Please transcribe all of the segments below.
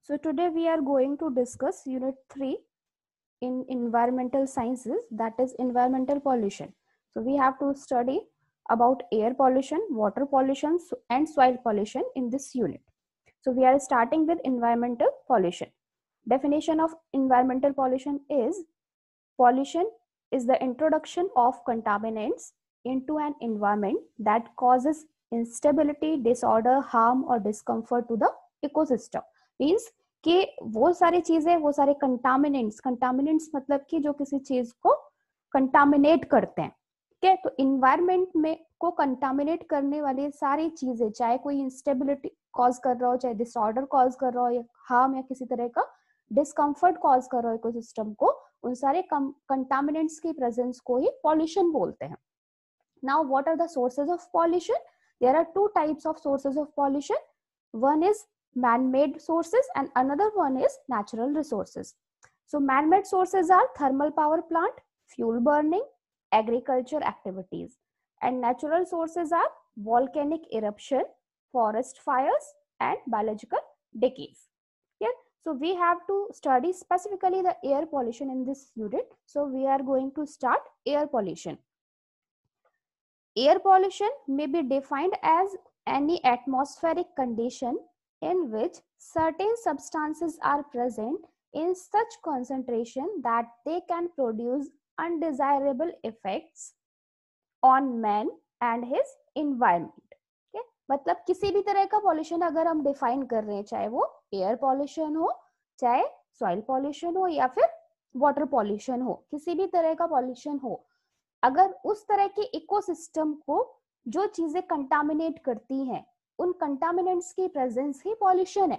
So today we are going to discuss Unit 3 in environmental sciences, that is environmental pollution. So we have to study about air pollution, water pollution and soil pollution in this unit. So we are starting with environmental pollution. Definition of environmental pollution is the introduction of contaminants into an environment that causes instability, disorder, harm or discomfort to the ecosystem. Means कि वो सारी चीजें, वो सारे contaminants मतलब कि जो किसी चीज को कंटामिनेट करते हैं, ठीक है। तो इन्वायरमेंट में को कंटामिनेट करने वाली सारी चीजें, चाहे कोई इंस्टेबिलिटी कॉज कर रहा हो, चाहे डिसऑर्डर कॉज कर रहा हो, या हार्म या किसी तरह का डिस्कम्फर्ट कॉज कर रहा हो इकोसिस्टम को, उन सारे कंटामिनेंट्स की प्रेजेंस को ही पॉल्यूशन बोलते हैं. Now what are the sources of pollution? There are two types of sources of pollution. One is man-made sources and another one is natural resources. So man-made sources are thermal power plant, fuel burning, agriculture activities, and natural sources are volcanic eruption, forest fires and biological decays. Yeah, so we have to study specifically the air pollution in this unit. So we are going to start air pollution. Air pollution may be defined as any atmospheric condition in which certain substances are present in such concentration that they can produce undesirable effects on man and his environment. Okay? मतलब किसी भी तरह का pollution अगर हम define कर रहे हैं, चाहे वो एयर पॉल्यूशन हो, चाहे सॉइल पॉल्यूशन हो या फिर वाटर पॉल्यूशन हो, किसी भी तरह का पॉल्यूशन हो, अगर उस तरह के इकोसिस्टम को जो चीजें कंटामिनेट करती हैं, उन कंटामिनेंट्स की प्रेजेंस ही पॉल्यूशन है.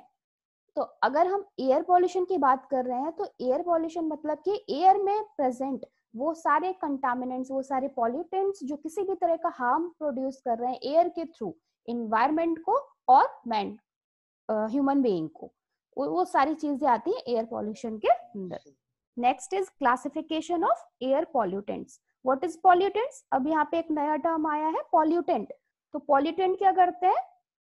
तो अगर हम एयर पॉल्यूशन की बात कर रहे हैं तो एयर पॉल्यूशन मतलब कि एयर में प्रेजेंट वो सारे कंटामिनेंट्स, वो सारे पॉल्यूटेंट्स जो किसी भी तरह का हार्म प्रोड्यूस कर रहे हैं एयर के थ्रू इन्वायरमेंट को और मैन ह्यूमन बीइंग को, वो सारी चीजें आती हैं एयर पॉल्यूशन के अंदर. Next is classification of air pollutants. What is pollutants? अब यहाँ पे एक नया टर्म आया है पॉल्यूटेंट. तो पॉल्यूटेंट क्या करते हैं?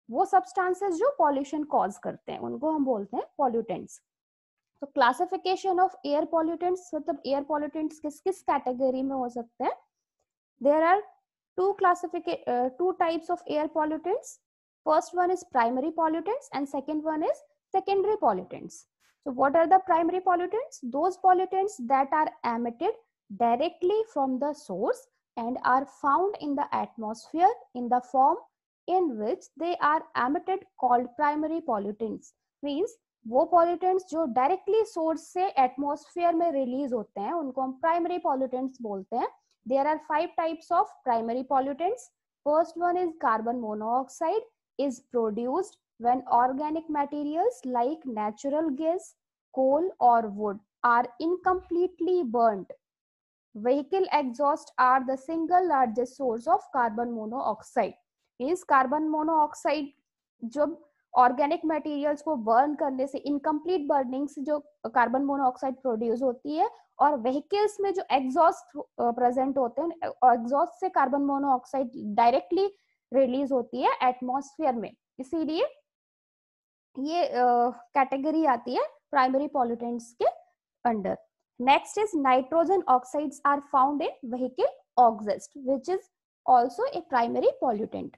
वो सब्सटेंसेस जो पॉल्यूशन कॉज करते हैं उनको हम बोलते हैं पॉल्यूटेंट्स. तो क्लासिफिकेशन ऑफ एयर पॉल्यूटेंट्स मतलब एयर पॉल्यूटेंट्स किस किस कैटेगरी में हो सकते हैं? There are two types of air pollutants. First one is primary pollutants and second one is secondary pollutants. So what are the primary pollutants? Those pollutants that are emitted directly from the source and are found in the atmosphere in the form in which they are emitted called primary pollutants. Means वो pollutants जो directly source से atmosphere में release होते हैं उनको हम primary pollutants बोलते हैं. There are 5 types of primary pollutants. First one is carbon monoxide is produced when organic materials like natural gas, coal or wood are incompletely burnt. Vehicle exhaust are the single largest source of carbon monoxide. Means carbon monoxide जब organic materials को burn करने से, incomplete burning से जो carbon monoxide produce होती है, और vehicles में जो एग्जॉस्ट प्रेजेंट होते हैं, एग्जॉस्ट से कार्बन मोनोऑक्साइड डायरेक्टली रिलीज होती है एटमॉस्फेयर में, इसीलिए ये कैटेगरी आती है प्राइमरी पॉल्यूटेंट्स के under. Next is nitrogen oxides are found in vehicle exhaust which is also a primary pollutant.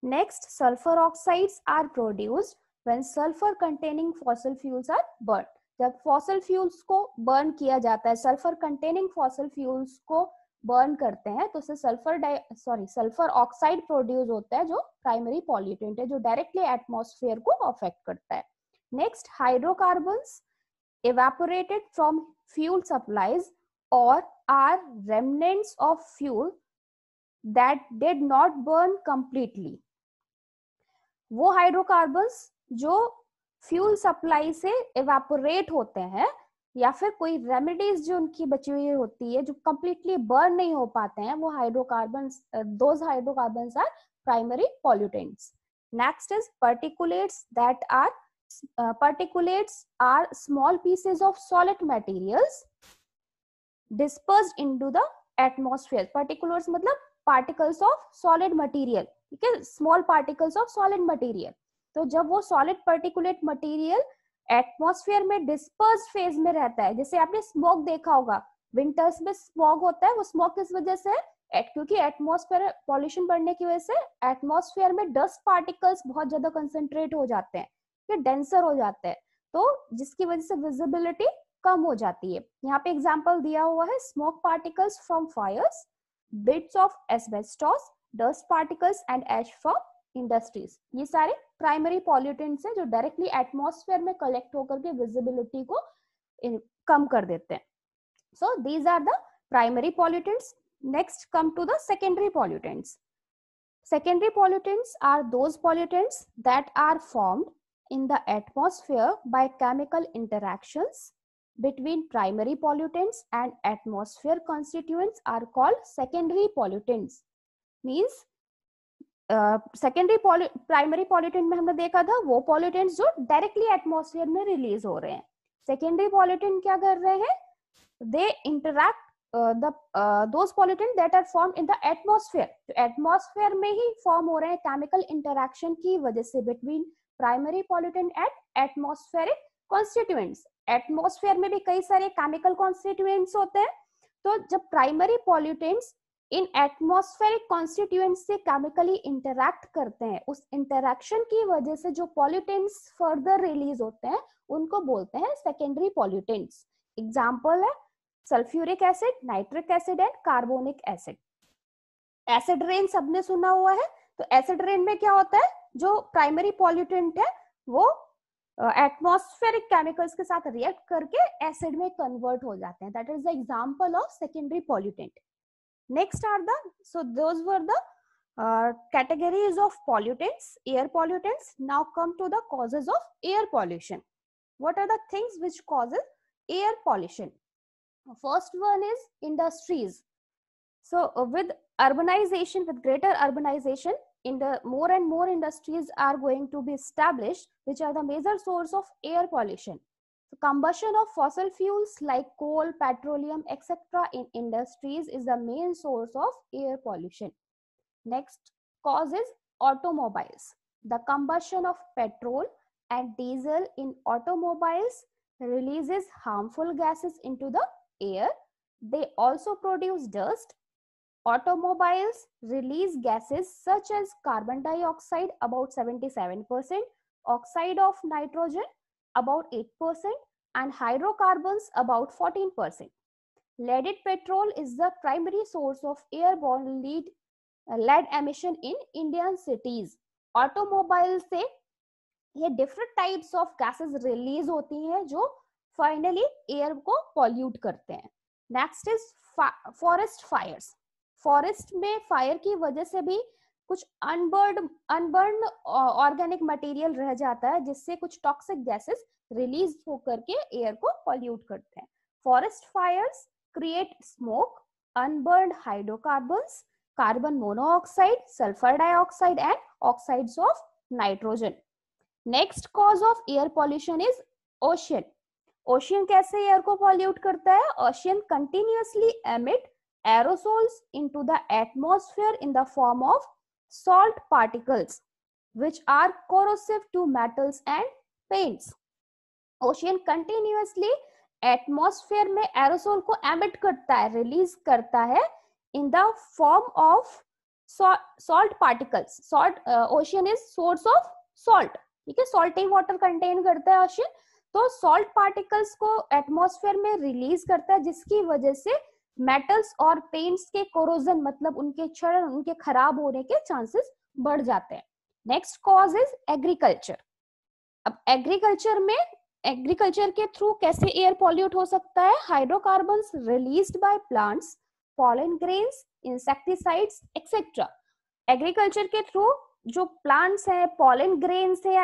Next sulphur oxides are produced when sulphur containing fossil fuels are burn. जब fossil fuels को burn किया जाता है, sulphur containing fossil fuels को burn करते हैं तो उससे सल्फर ऑक्साइड प्रोड्यूस होता है जो प्राइमरी पॉल्यूटेंट है, जो डायरेक्टली एटमॉस्फेयर को अफेक्ट करता है. Next hydrocarbons evaporated from fuel supplies or are remnants of fuel that did not burn completely. वो हाइड्रोकार्बन्स जो फ्यूल सप्लाई से evaporate होते हैं या फिर कोई रेमेडीज जो उनकी बची हुई होती है जो कंप्लीटली बर्न नहीं हो पाते हैं, वो hydrocarbons, those hydrocarbons are primary pollutants. Next is particulates are small pieces of solid materials dispersed into the atmosphere. Particulates मतलब particles of solid material, ठीक है, small particles of solid material. तो जब वो solid particulate material एटमॉस्फेयर में disperse phase में रहता है। जैसे आपने स्मोक देखा होगा, विंटर्स में स्मॉग होता है, वो स्मॉग किस वजह से है? क्योंकि एटमॉस्फेयर पॉल्यूशन बढ़ने की वजह से एटमॉस्फेयर में डस्ट पार्टिकल्स बहुत ज्यादा कंसंट्रेट हो जाते हैं, ये डेंसर हो जाते हैं, तो जिसकी वजह से विजिबिलिटी कम हो जाती है। यहाँ पे एग्जांपल दिया हुआ है, smoke particles from fires, bits of asbestos, dust particles and ash from industries. ये सारे प्राइमरी पॉल्यूटेंट्स हैं जो डायरेक्टली एटमॉस्फेयर में कलेक्ट होकर के विजिबिलिटी को कम कर देते हैं। So these are the primary pollutants. Next, come to the secondary pollutants. Secondary pollutants are those pollutants that are formed in the atmosphere by chemical interactions between primary pollutants and atmosphere constituents are called secondary pollutants. Means primary pollutant में हमने देखा था वो pollutants जो directly atmosphere में release हो रहे हैं। सेकेंडरी पॉल्यूटेंट क्या कर रहे हैं? They interact those pollutants that are formed in the atmosphere, तो एटमॉस्फेयर में ही फॉर्म हो रहे हैं केमिकल इंटरैक्शन की वजह से between primary pollutant and atmospheric constituents. Atmosphere में भी कई सारे केमिकल कॉन्स्टिट्यूएंट्स होते हैं, तो जब प्राइमरी पॉल्यूटेंट्स इन एटमॉस्फेरिक कॉन्स्टिट्यूएंट्स से केमिकली इंटरैक्ट करते हैं, उस इंटरैक्शन की वजह से जो पॉल्यूटेंट्स फर्दर रिलीज होते हैं उनको बोलते हैं सेकेंडरी पॉल्यूटेंट्स। एग्जाम्पल है sulphuric acid, nitric acid and carbonic acid. Acid rain सबने सुना हुआ है, तो एसिड रेन में क्या होता है, जो प्राइमरी पॉल्यूटेंट है वो एटमॉस्फेरिक केमिकल्स के साथ रिएक्ट करके एसिड में कन्वर्ट हो जाते हैं। That is the example of secondary pollutant. Next are the, so those were the categories of pollutants, air pollutants. Now come to the causes of air pollution. What are the things which causes air pollution? First one is industries. So with urbanization, with greater urbanization, in the more and more industries are going to be established, which are the major source of air pollution. So combustion of fossil fuels like coal, petroleum, etc. in industries is the main source of air pollution. Next cause is automobiles. The combustion of petrol and diesel in automobiles releases harmful gases into the air. They also produce dust. Automobiles release gases such as carbon dioxide about 77%, oxide of nitrogen about 8%, and hydrocarbons about 14%. Leaded petrol is the primary source of airborne lead emission in Indian cities. Automobile से ये different types of gases release होती हैं जो finally air को pollute करते हैं. Next is forest fires. Forest में fire की वजह से भी कुछ unburned organic material रह जाता है जिससे कुछ toxic gases release होकर के air को pollute करते हैं. Forest fires create smoke, unburned hydrocarbons, carbon monoxide, sulfur dioxide and oxides of nitrogen. Next cause of air pollution is ocean. Ocean कैसे air को pollute करता है? Ocean continuously emit aerosols into the atmosphere in the form of salt particles which are corrosive to metals and paints. Ocean continuously atmosphere में aerosol को emit करता है, release करता है in the form of salt particles. Ocean is source of salt. ठीक है, salty water contain करता है ocean, तो salt particles को atmosphere में release करता है जिसकी वजह से metals और paints के corrosion मतलब उनके क्षरण, उनके खराब होने के chances बढ़ जाते हैं. Next cause is agriculture. अब agriculture के थ्रू कैसे air pollute हो सकता है? Hydrocarbons released by plants, pollen grains, insecticides, etc. Agriculture के थ्रू जो प्लांट्स हैं, pollen grains है या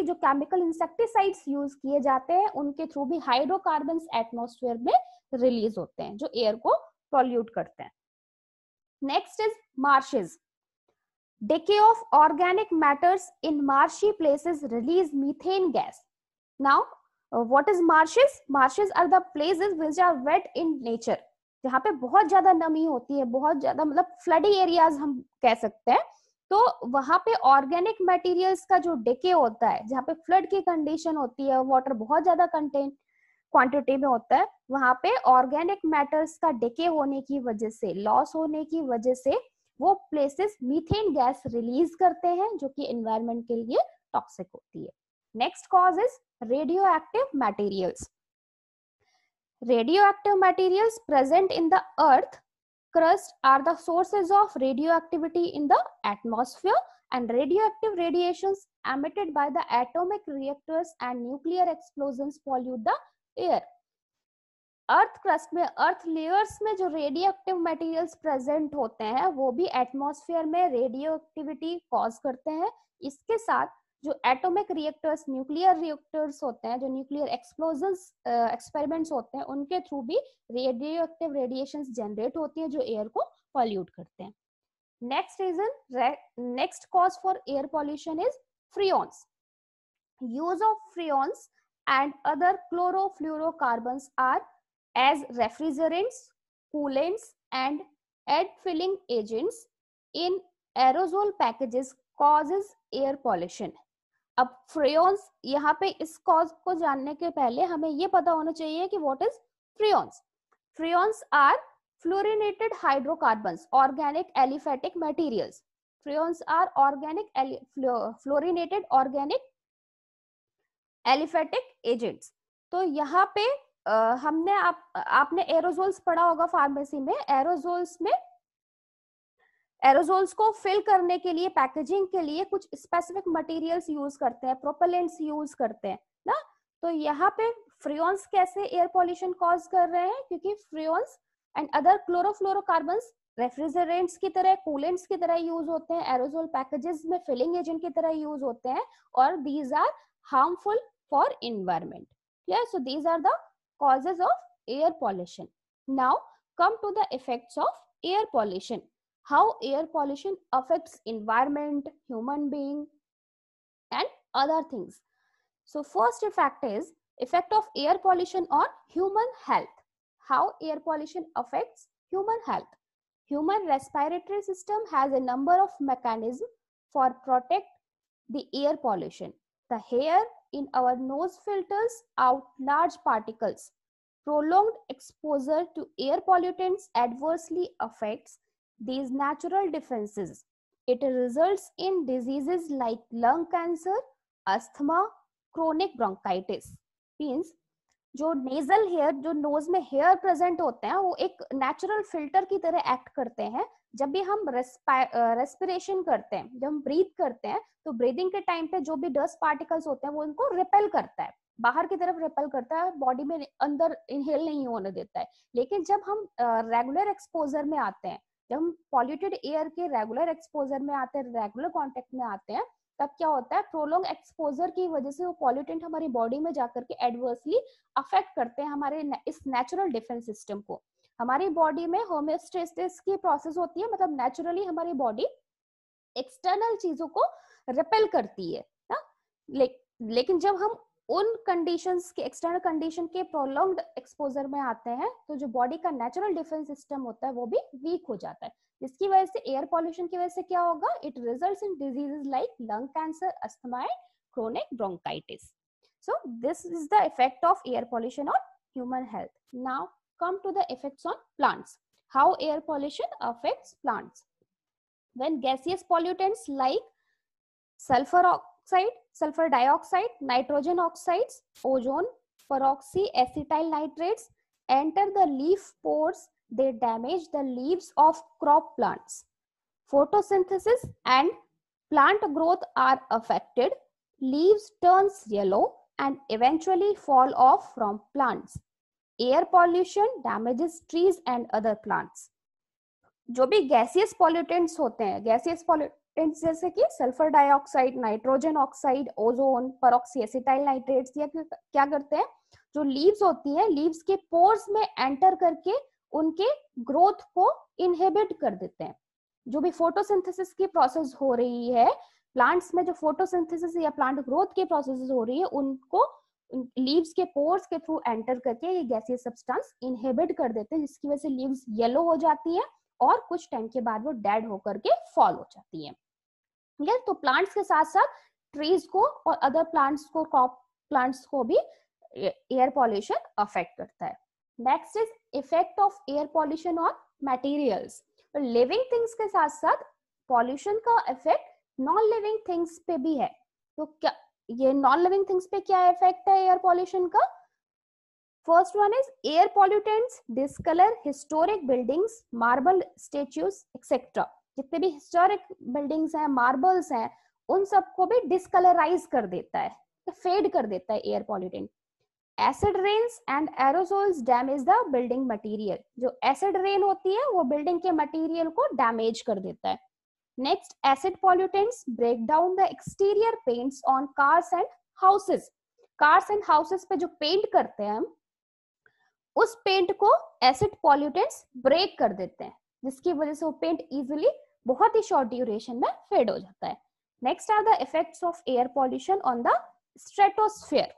जो केमिकल इंसेक्टिसाइड्स यूज किए जाते हैं उनके थ्रू भी हाइड्रोकार्बन्स एटमॉस्फेयर में रिलीज होते हैं जो एयर को पॉल्यूट करते हैं. Next is marches. Decay of organic matters in marshy places release methane gas. Now, what is marshes? Marshes are the places which are wet in nature. जहाँ पे बहुत ज्यादा नमी होती है, बहुत ज्यादा मतलब फ्लडी एरियाज हम कह सकते हैं, तो वहां पे ऑर्गेनिक मटेरियल्स का जो डिके होता है, जहाँ पे फ्लड की कंडीशन होती है, वाटर बहुत ज्यादा कंटेंट क्वांटिटी में होता है, वहां पे ऑर्गेनिक मैटर्स का डिके होने की वजह से, लॉस होने की वजह से वो प्लेसेस मीथेन गैस रिलीज करते हैं जो कि एनवायरनमेंट के लिए टॉक्सिक होती है. Next cause is radio active materials. Radioactive materials present in the earth crust are the sources of radioactivity in the atmosphere, and radioactive radiations emitted by the atomic reactors and nuclear explosions pollute the air. Earth crust में, अर्थ layers में जो radio active materials present होते हैं वो भी atmosphere में radio activity cause करते हैं. इसके साथ जो एटॉमिक रिएक्टर्स, न्यूक्लियर रिएक्टर्स होते हैं, जो न्यूक्लियर एक्सप्लोजन्स एक्सपेरिमेंट्स होते हैं, उनके थ्रू भी रेडियो एक्टिव रेडिएशंस जनरेट होती हैं जो एयर को पॉल्यूट करते हैं. Next reason, next cause for air pollution is freons. Use of freons and other chlorofluorocarbons are as refrigerants, coolants and air filling agents in aerosol packages causes air pollution. अब freons, यहाँ पे इस cause को जानने के पहले हमें ये पता होना चाहिए कि what is freons. Freons are fluorinated hydrocarbons, organic aliphatic materials. Freons are organic fluorinated organic aliphatic agents. तो यहाँ पे हमने आपने एरोजोल्स पढ़ा होगा फार्मेसी में. एरोजोल्स को फिल करने के लिए, पैकेजिंग के लिए कुछ स्पेसिफिक मटेरियल्स यूज करते हैं, प्रोपेलेंट्स यूज करते हैं ना. तो यहाँ पे फ्रियोन्स कैसे एयर पॉल्यूशन कॉज कर रहे हैं, क्योंकि freons and other chlorofluorocarbons refrigerants की तरह, कूलेंट्स की तरह यूज होते हैं, एरोजोल पैकेजेस में फिलिंग एजेंट की तरह यूज होते हैं, और these are harmful for environment. So these are the causes of air pollution. Now come to the effects of air pollution. How air pollution affects environment, human being and other things. So first effect is effect of air pollution on human health. How air pollution affects human health. Human respiratory system has a number of mechanisms for protect the air pollution. The hair in our nose filters out large particles. Prolonged exposure to air pollutants adversely affects these natural defenses. It results in diseases like lung cancer, asthma, chronic bronchitis. Means जो nasal hair, जो knows में hair present होते हैं, वो एक natural filter की तरह act करते हैं. जब भी हम रेस्पिरेशन करते हैं, जब हम ब्रीथ करते हैं, तो ब्रीदिंग के टाइम पे जो भी डस्ट पार्टिकल्स होते हैं वो उनको रिपेल करता है, बाहर की तरफ रिपेल करता है, बॉडी में अंदर इनहेल नहीं होने देता है. लेकिन जब हम रेगुलर एक्सपोजर में आते हैं, जब हम पॉल्यूटेड एयर के रेगुलर एक्सपोजर में आते हैं, रेगुलर कॉन्टेक्ट में आते हैं, तब क्या होता है, प्रोलॉन्ग एक्सपोजर की वजह से वो पॉल्यूटेंट हमारी बॉडी में जाकर के एडवर्सली अफेक्ट करते हैं हमारे इस नेचुरल डिफेंस सिस्टम को. हमारी बॉडी में होमियोस्टेसिस की प्रोसेस होती है, मतलब नेचुरली हमारी बॉडी एक्सटर्नल चीजों को रिपेल करती है ना. लेकिन जब हम उन कंडीशंस के, एक्सटर्नल कंडीशन के प्रोलॉन्ग्ड एक्सपोजर में आते हैं, तो जो बॉडी का नेचुरल डिफेंस सिस्टम होता है वो भी वीक हो जाता है. जिसकी वजह से एयर पॉल्यूशन की वजह से क्या होगा, it results in diseases like lung cancer, asthma and chronic bronchitis. So this is the effect of air pollution on human health. Now come to the effects on plants. How air pollution affects plants. When gaseous pollutants like sulfur oxide, sulfur dioxide, nitrogen oxides, ozone, peroxyacetyl nitrates enter the leaf pores, they damage the leaves of crop plants. Photosynthesis and plant growth are affected. Leaves turns yellow and eventually fall off from plants. Air pollution damages trees and other plants. जो भी gaseous pollutants होते हैं, gaseous pollutants जैसे कि sulphur dioxide, nitrogen oxide, ozone, peroxyacetyl nitrates, ये क्या करते हैं, जो लीव्स होती हैं, लीव्स के पोर्स में एंटर करके उनके ग्रोथ को इनहिबिट कर देते हैं. जो भी फोटोसिंथेसिस की प्रोसेस हो रही है प्लांट्स में, जो फोटोसिंथेसिस या प्लांट ग्रोथ की प्रोसेस हो रही है, उनको लीव्स के पोर्स के थ्रू एंटर करके ये गैसियस सब्सटेंस इनहिबिट कर देते हैं, जिसकी वजह से लीव्स येलो हो जाती है और कुछ टाइम के बाद वो डेड होकर के फॉल हो जाती है. ठीक है, तो प्लांट्स के साथ साथ ट्रीज को और अदर प्लांट्स को, क्रॉप प्लांट्स को भी एयर पॉल्यूशन अफेक्ट करता है. Next is effect of air pollution on materials. तो लिविंग थिंग्स के साथ साथ पॉल्यूशन का इफेक्ट नॉन लिविंग थिंग्स पे भी है. तो क्या ये नॉन लिविंग थिंग्स पे क्या इफेक्ट है एयर पॉल्यूशन का? First one is air pollutants discolour historic buildings, marble statues etcetera. जितने भी हिस्टोरिक बिल्डिंग्स हैं, मार्बल्स हैं, उन सबको भी डिस्कलराइज कर देता है, फेड कर देता है air pollutant. Acid rains and aerosols damage the building material. जो एसिड रेन होती है वो बिल्डिंग के मटेरियल को डैमेज कर देता है. Next, acid pollutants break down the exterior paints on cars and houses. Cars and houses पे जो पेंट करते हैं हम, उस पेंट को एसिड पॉल्यूटेंट्स ब्रेक कर देते हैं, जिसकी वजह से वो पेंट इजिली बहुत ही शॉर्ट ड्यूरेशन में फेड हो जाता है. Next are the effects of air pollution on the stratosphere.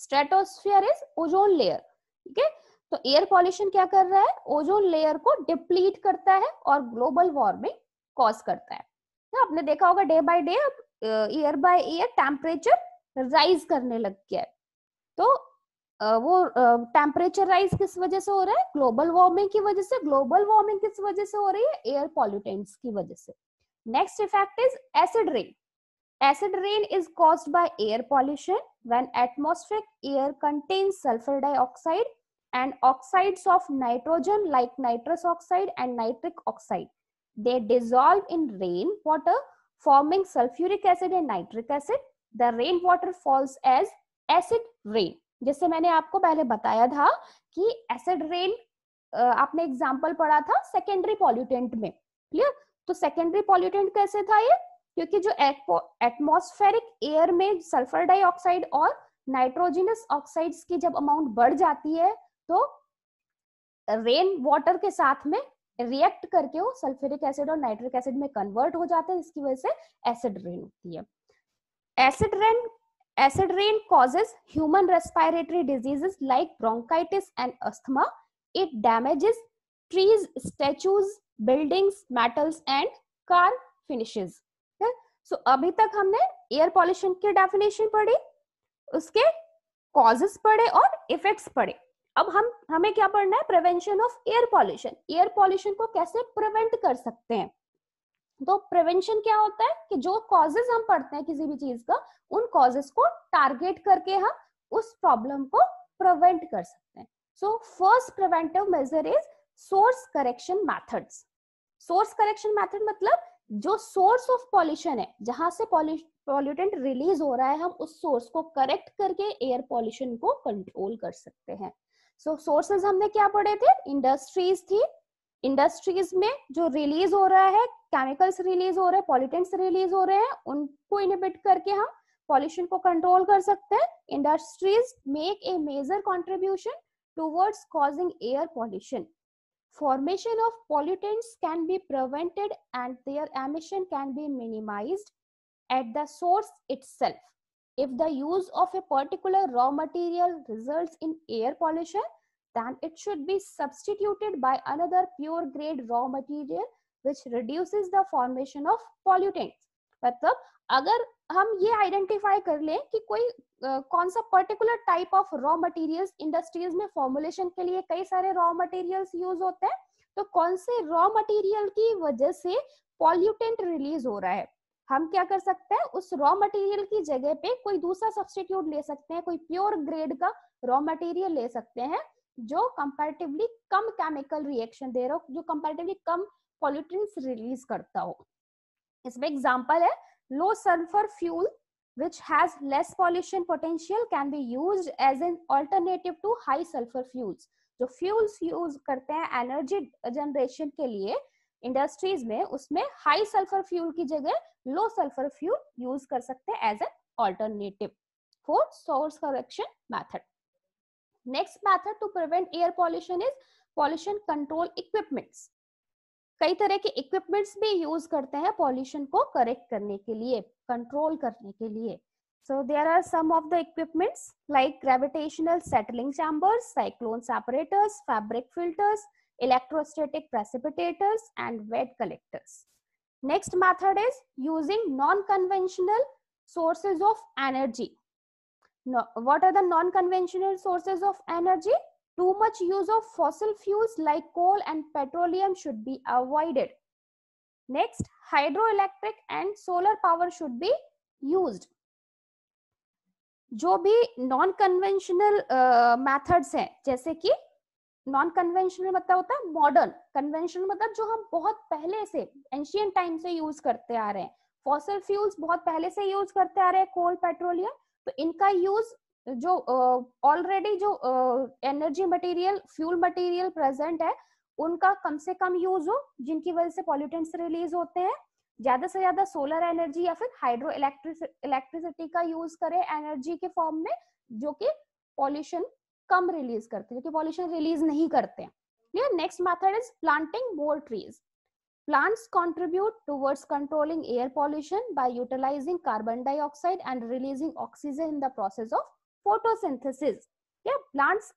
Stratosphere is ozone layer. ठीक है, तो एयर पॉल्यूशन क्या कर रहा है? ओजोन लेयर को डिप्लीट करता है और ग्लोबल वार्मिंग कॉज करता है. तो आपने देखा होगा day by day, year by year temperature rise करने लग गया है. तो वो टेम्परेचर राइज किस वजह से हो रहा है? ग्लोबल वार्मिंग की वजह से. ग्लोबल वार्मिंग किस वजह से हो रही है? एयर पॉल्यूटेंट्स की वजह से. Next effect is acid rain. Acid rain is caused by air pollution when atmospheric air contains sulfur dioxide and oxides of nitrogen like nitrous oxide and nitric oxide. They dissolve in rain water, forming sulfuric acid and nitric acid. The rain water falls as acid rain. जैसे मैंने आपको पहले बताया था कि acid rain आपने example पढ़ा था सेकेंडरी पॉल्यूटेंट में. क्लियर? तो सेकेंडरी पॉल्यूटेंट कैसे था ये? क्योंकि जो एटमॉस्फेरिक एयर में सल्फर डाइऑक्साइड और नाइट्रोजनस ऑक्साइड्स की जब अमाउंट बढ़ जाती है तो रेन वाटर के साथ में रिएक्ट करके वो सल्फ्यूरिक एसिड और नाइट्रिक एसिड में कन्वर्ट हो जाते हैं, जिसकी वजह से एसिड रेन होती है. Acid rain causes human respiratory diseases like bronchitis and asthma. It damages trees, statues, buildings, metals and car finishes. सो अभी तक हमने एयर पॉल्यूशन की डेफिनेशन पढ़ी, उसके कॉजेस पढ़े और इफेक्ट्स पढ़े. अब हमें क्या पढ़ना है? Prevention of air pollution. Air pollution को कैसे प्रिवेंट कर सकते हैं? तो प्रिवेंशन क्या होता है कि जो कॉजेस हम पढ़ते हैं किसी भी चीज का, उन कॉजेस को टारगेट करके हम उस प्रॉब्लम को प्रिवेंट कर सकते हैं. So first preventive measure is source correction methods. Source correction method मतलब जो सोर्स ऑफ पॉल्यूशन है, जहां से पॉल्यूटेंट रिलीज हो रहा है, हम उस सोर्स को करेक्ट करके एयर पॉल्यूशन को कंट्रोल कर सकते हैं. सो सोर्सेज हमने क्या पढ़े थे? इंडस्ट्रीज थी. इंडस्ट्रीज में जो रिलीज हो रहा है, केमिकल्स रिलीज हो रहे हैं, पॉल्यूटेंट्स रिलीज हो रहे हैं, उनको इनहिबिट करके हम पॉल्यूशन को कंट्रोल कर सकते हैं. Industries make a major contribution towards causing air pollution. Formation of pollutants can be prevented and their emission can be minimized at the source itself. If the use of a particular raw material results in air pollution, then it should be substituted by another pure grade raw material which reduces the formation of pollutants. मतलब अगर हम ये identify कर लें कि कोई कौन सा particular type of raw materials industries में फॉर्मुलेशन के लिए कई सारे रॉ मटेरियल्स यूज होते हैं, तो कौन से रॉ मटेरियल की वजह से पॉल्यूटेंट रिलीज हो रहा है, हम क्या कर सकते हैं? उस रॉ मटेरियल की जगह पे कोई दूसरा सब्स्टिट्यूट ले सकते हैं, कोई प्योर ग्रेड का रॉ मटेरियल ले सकते हैं जो कंपैरेटिवली कम केमिकल रिएक्शन दे रहा हो, जो कंपैरेटिवली कम पॉल्यूटेंट्स रिलीज करता हो. इसमें एग्जांपल है low sulfur fuel which has less pollution potential can be used as an alternative to high sulfur fuels. जो fuels यूज करते हैं एनर्जी जनरेशन के लिए इंडस्ट्रीज में, उसमें हाई सल्फर फ्यूल की जगह लो सल्फर फ्यूल यूज कर सकते हैं as an alternative for source correction method. Next method to prevent air pollution is pollution control equipments. कई तरह के इक्विपमेंट्स भी यूज करते हैं पॉल्यूशन को करेक्ट करने के लिए, कंट्रोल करने के लिए. So there are some of the equipments like gravitational settling chambers, cyclone separators, fabric filters, electrostatic precipitators and wet collectors. Next method is using non-conventional sources of energy. No, what are the non-conventional sources of energy? Too much use of fossil fuels like coal and petroleum should be avoided. Next, hydroelectric and solar power should be used. जो भी non conventional methods हैं, जैसे कि non conventional मतलब होता है modern, conventional मतलब जो हम बहुत पहले से एंशियंट टाइम से यूज करते आ रहे हैं, फॉसिल फ्यूल्स बहुत पहले से यूज करते आ रहे हैं, कोल पेट्रोलियम, तो इनका यूज जो ऑलरेडी जो energy material fuel material present है उनका कम से कम यूज हो, जिनकी वजह से पॉल्यूटेंट्स रिलीज होते हैं। ज्यादा से ज्यादा सोलर एनर्जी या फिर हाइड्रो इलेक्ट्रिसिटी का यूज करें एनर्जी के फॉर्म में, जो कि पॉल्यूशन कम रिलीज करते हैं, जो कि पॉल्यूशन रिलीज नहीं करते हैं। Clear? Next method is planting more trees. Plants contribute towards controlling air pollution by utilizing carbon dioxide and releasing oxygen in the process of photosynthesis. Yeah, plants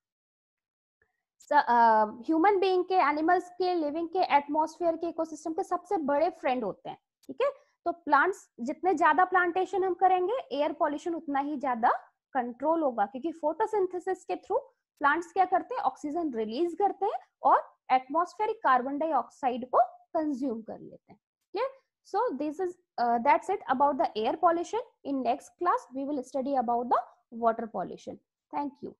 human being के, animals के, living के, atmosphere के, ecosystem के सबसे बड़े friend होते हैं। ठीक है, तो प्लांट्स जितने ज्यादा प्लांटेशन हम करेंगे एयर पॉल्यूशन उतना ही ज्यादा कंट्रोल होगा, क्योंकि फोटोसिंथेसिस के थ्रू प्लांट्स क्या करते हैं, ऑक्सीजन रिलीज करते हैं और एटमॉस्फेरिक कार्बन डाइऑक्साइड को कंज्यूम कर लेते हैं। Clear? So this is that's it about the air pollution. In next class we will study about the water pollution. Thank you.